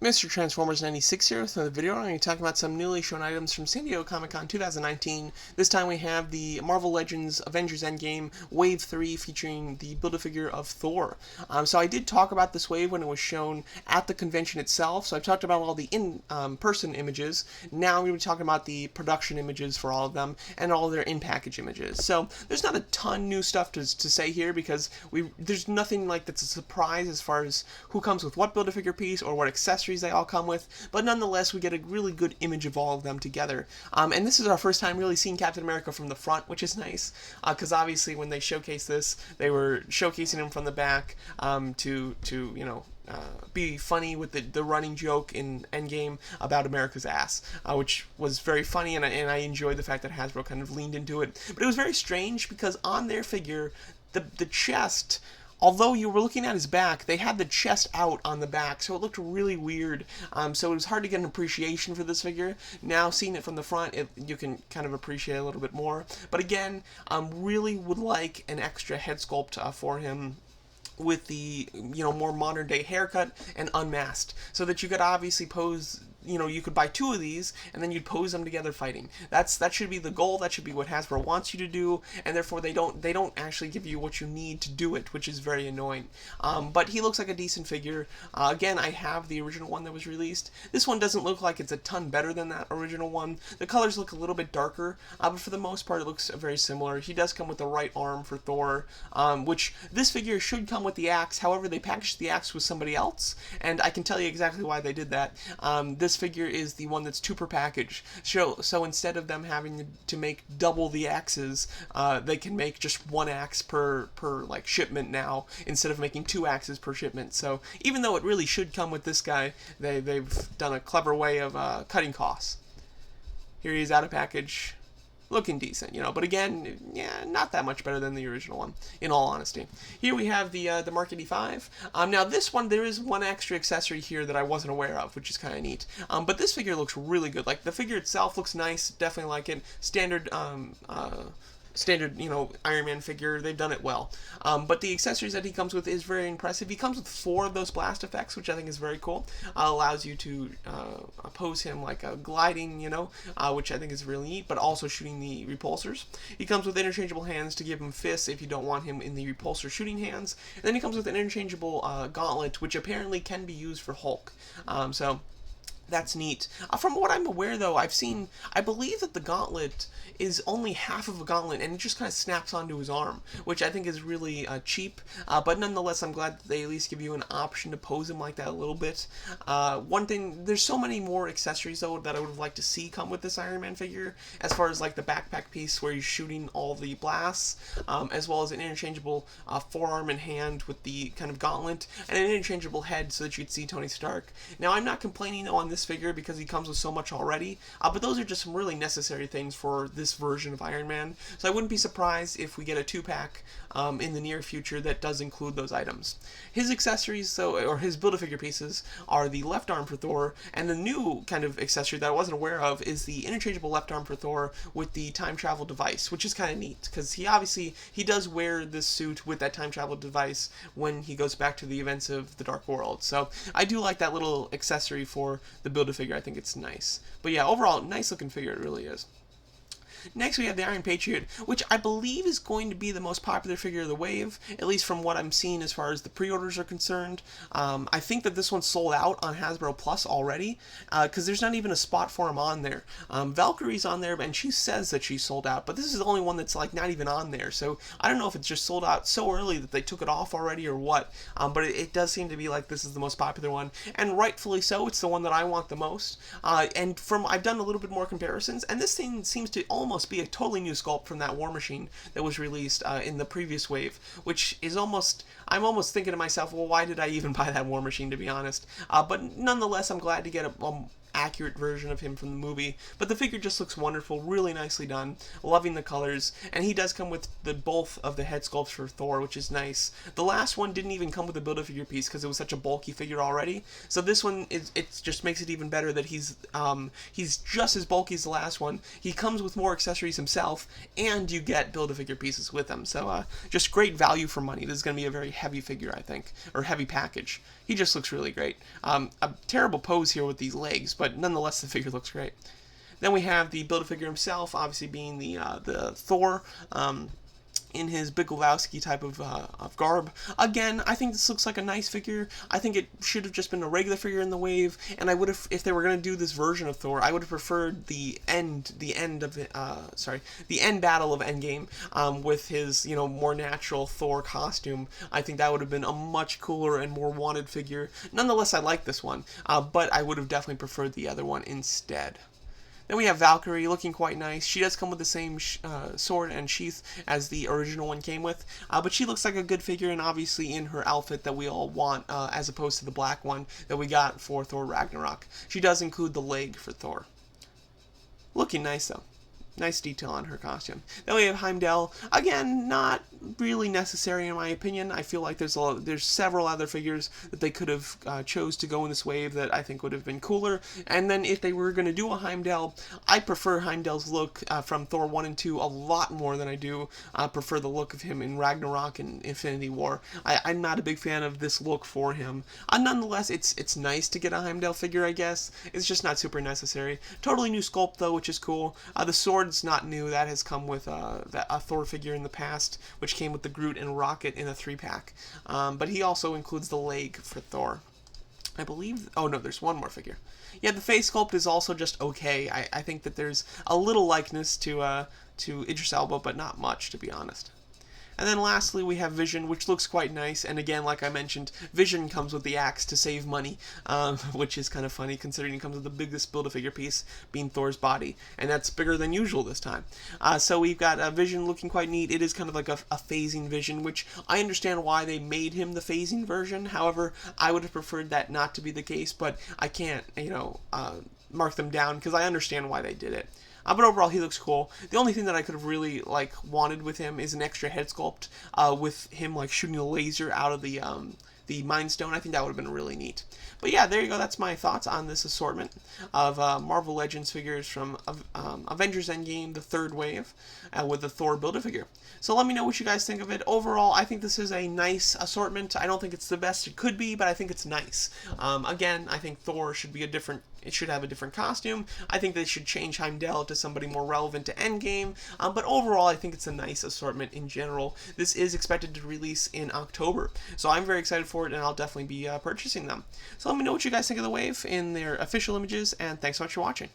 Mr. Transformers 96 here with another video. I'm going to be talking about some newly shown items from San Diego Comic-Con 2019. This time we have the Marvel Legends Avengers Endgame Wave 3 featuring the Build-A-Figure of Thor. So I did talk about this wave when it was shown at the convention itself, so I've talked about all the in-person images. Now I'm going to be talking about the production images for all of them and all their in-package images. So there's not a ton new stuff to say here because there's nothing like that's a surprise as far as who comes with what Build-A-Figure piece or what accessories they all come with, but nonetheless we get a really good image of all of them together. And this is our first time really seeing Captain America from the front, which is nice, because obviously when they showcased this, they were showcasing him from the back to be funny with the running joke in Endgame about America's ass, which was very funny, and I enjoyed the fact that Hasbro kind of leaned into it. But it was very strange because on their figure, the chest, although you were looking at his back, they had the chest out on the back, so it looked really weird. So it was hard to get an appreciation for this figure. Now, seeing it from the front, you can kind of appreciate it a little bit more. But again, really would like an extra head sculpt for him with the more modern day haircut and unmasked, so that you could obviously pose. You could buy two of these, and then you'd pose them together fighting. That should be the goal. That should be what Hasbro wants you to do, and therefore they don't actually give you what you need to do it, which is very annoying. But he looks like a decent figure. Again, I have the original one that was released. This one doesn't look like it's a ton better than that original one. The colors look a little bit darker, but for the most part it looks very similar. He does come with the right arm for Thor, which this figure should come with the axe. However, they packaged the axe with somebody else, and I can tell you exactly why they did that. This figure is the one that's two per package. So instead of them having to make double the axes, they can make just one axe per like shipment now, instead of making two axes per shipment. So even though it really should come with this guy, they've done a clever way of cutting costs. Here he is out of package, looking decent, but again, yeah, not that much better than the original one, in all honesty. Here we have the Mark 85. Now this one, there is one extra accessory here that I wasn't aware of, which is kind of neat. But this figure looks really good. Like, the figure itself looks nice, definitely like it. Standard Iron Man figure, they've done it well. But the accessories that he comes with is very impressive. He comes with 4 of those blast effects, which I think is very cool. Allows you to pose him like a gliding, which I think is really neat, but also shooting the repulsors. He comes with interchangeable hands to give him fists if you don't want him in the repulsor shooting hands. And then he comes with an interchangeable gauntlet, which apparently can be used for Hulk. So that's neat. From what I'm aware, though, I believe that the gauntlet is only half of a gauntlet, and it just kind of snaps onto his arm, which I think is really cheap. But nonetheless, I'm glad that they at least give you an option to pose him like that a little bit. One thing, there's so many more accessories, though, that I would have liked to see come with this Iron Man figure, as far as like the backpack piece where he's shooting all the blasts, as well as an interchangeable forearm and hand with the kind of gauntlet, and an interchangeable head so that you could see Tony Stark. Now, I'm not complaining, though, on this figure because he comes with so much already, but those are just some really necessary things for this version of Iron Man, so I wouldn't be surprised if we get a 2-pack in the near future that does include those items. His accessories, or his Build-A-Figure pieces, are the left arm for Thor, and the new kind of accessory that I wasn't aware of is the interchangeable left arm for Thor with the time travel device, which is kind of neat, because he does wear this suit with that time travel device when he goes back to the events of the Dark World, so I do like that little accessory for the Build-A-Figure. I think it's nice. But yeah, overall, nice looking figure, it really is. Next, we have the Iron Patriot, which I believe is going to be the most popular figure of the wave, at least from what I'm seeing as far as the pre-orders are concerned. I think that this one's sold out on Hasbro Plus already, because there's not even a spot for him on there. Valkyrie's on there, and she says that she's sold out, but this is the only one that's like not even on there, so I don't know if it's just sold out so early that they took it off already or what, but it does seem to be like this is the most popular one, and rightfully so. It's the one that I want the most, and I've done a little bit more comparisons, and this thing seems to almost be a totally new sculpt from that War Machine that was released in the previous wave, which is I'm almost thinking to myself, well, why did I even buy that War Machine, to be honest? But nonetheless, I'm glad to get accurate version of him from the movie, but the figure just looks wonderful, really nicely done, loving the colors, and he does come with both of the head sculpts for Thor, which is nice. The last one didn't even come with a Build-A-Figure piece because it was such a bulky figure already, so this one, it just makes it even better that he's just as bulky as the last one. He comes with more accessories himself, and you get Build-A-Figure pieces with him, so just great value for money. This is going to be a very heavy figure, I think, or heavy package. He just looks really great. A terrible pose here with these legs, but nonetheless the figure looks great. Then we have the Build-A-Figure himself, obviously being the Thor, in his Big Lebowski type of garb. Again, I think this looks like a nice figure. I think it should have just been a regular figure in the wave, and I would have, if they were going to do this version of Thor, I would have preferred the end battle of Endgame with his, more natural Thor costume. I think that would have been a much cooler and more wanted figure. Nonetheless, I like this one, but I would have definitely preferred the other one instead. Then we have Valkyrie, looking quite nice. She does come with the same sword and sheath as the original one came with, but she looks like a good figure, and obviously in her outfit that we all want, as opposed to the black one that we got for Thor Ragnarok. She does include the leg for Thor. Looking nice, though. Nice detail on her costume. Then we have Heimdall. Again, not really necessary in my opinion. I feel like there's several other figures that they could have chose to go in this wave that I think would have been cooler. And then if they were going to do a Heimdall, I prefer Heimdall's look from Thor 1 and 2 a lot more than I do prefer the look of him in Ragnarok and Infinity War. I'm not a big fan of this look for him. Nonetheless, it's nice to get a Heimdall figure, I guess. It's just not super necessary. Totally new sculpt though, which is cool. The sword it's not new. That has come with a Thor figure in the past, which came with the Groot and Rocket in a 3-pack. But he also includes the leg for Thor. I believe... Oh, no, there's one more figure. Yeah, the face sculpt is also just okay. I think that there's a little likeness to Idris Elba, but not much, to be honest. And then lastly, we have Vision, which looks quite nice, and again, like I mentioned, Vision comes with the axe to save money, which is kind of funny, considering he comes with the biggest Build-A-Figure piece, being Thor's body, and that's bigger than usual this time. So we've got Vision looking quite neat. It is kind of like a phasing Vision, which I understand why they made him the phasing version. However, I would have preferred that not to be the case, but I can't, mark them down, because I understand why they did it. But overall, he looks cool. The only thing that I could have really wanted with him is an extra head sculpt with him shooting a laser out of the Mind Stone. I think that would have been really neat. But yeah, there you go. That's my thoughts on this assortment of Marvel Legends figures from Avengers Endgame, the third wave, with the Thor Build-A-Figure. So let me know what you guys think of it. Overall, I think this is a nice assortment. I don't think it's the best it could be, but I think it's nice. Again, I think Thor should be it should have a different costume. I think they should change Heimdall to somebody more relevant to Endgame. But overall, I think it's a nice assortment in general. This is expected to release in October, so I'm very excited for it, and I'll definitely be purchasing them. So let me know what you guys think of the wave in their official images, and thanks so much for watching.